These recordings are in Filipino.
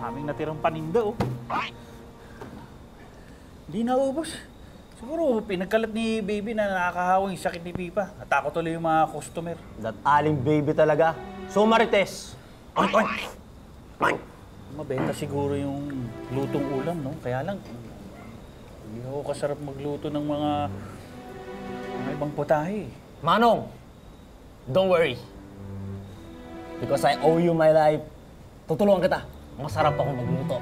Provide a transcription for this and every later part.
Daming natirang paninda, oh. Hindi naubos. Siguro, pinagkalat ni Baby na nakakahawang yung sakit ni Pipa. Natakot tuloy yung mga customer. That aling Baby talaga. So, Marites. Oink, oink. Oink. Mabenta siguro yung lutong ulam, no? Kaya lang, hindi ako kasarap magluto ng mga ibang putahe. Manong, don't worry. Because I owe you my life. Tutulungan kita. Masarap ako magluto.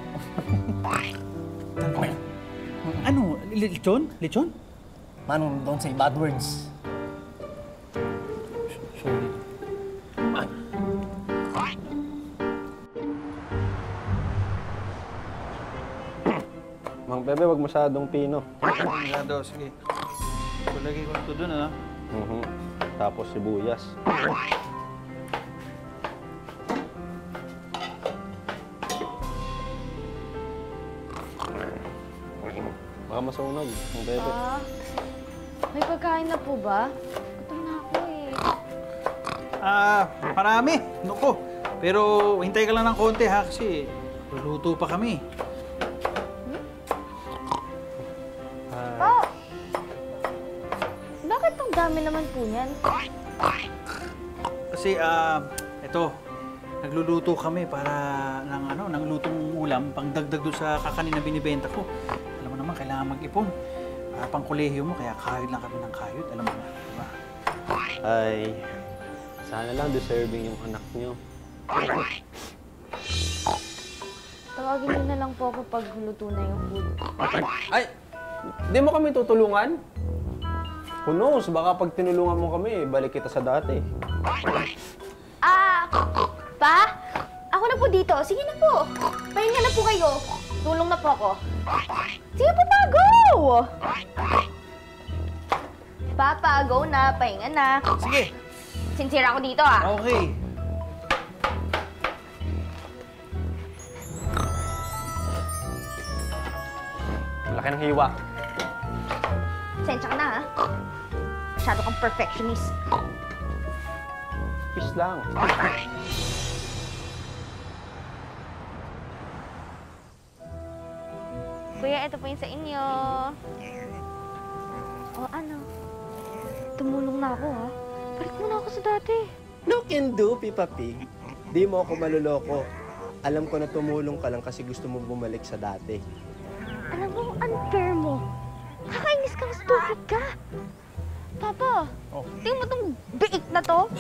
Ano? Lechon? Lechon? Manong, don't say bad words. Sorry. Mang Pepe, wag masyadong pino. Masyado, sige. So, lagay ko ito dun, ano? Tapos sibuyas. Baka masunog, Mang Pepe. May pagkain na po ba? Gutom na ako eh. Marami. Naku. Pero hintay ka lang ng konti, ha? Kasi luluto pa kami. Bakit ang dami naman po niyan? Kasi, eto, nagluluto kami para ng lutong ulam, pangdagdag doon sa kakanin na binibenta ko. Alam mo naman, kailangan mag-ipon. Para pang kolehiyo mo, kaya kayod lang kami ng kayod. Alam mo na, diba? Ay, sana lang deserving yung anak nyo. Tawagin niyo na lang po ako pag luto na yung food. Ay, di mo kami tutulungan? Who knows, baka pag tinulungan mo kami, balik kita sa dati. Pa? Ako na po dito. Sige na po. Pahinga na po kayo. Tulong na po ako. Sige po, Pa, go! Papa, go na. Pahinga na. Sige. Sincere ako dito, ah. Okay. Laki ng hiwa. Sensya ka na, ha? Masyado kang perfectionist. Peace lang. Kuya, ito po yung sa inyo. O ano? Tumulong na ako, ha? Balik mo na ako sa dati. No can do, Pippa Pig. Di mo ako maluloko. Alam ko na tumulong ka lang kasi gusto mo bumalik sa dati. Alam mo, unfair mo. Kakainis kang stupid ka. Papa, tingnan mo tong biik na to.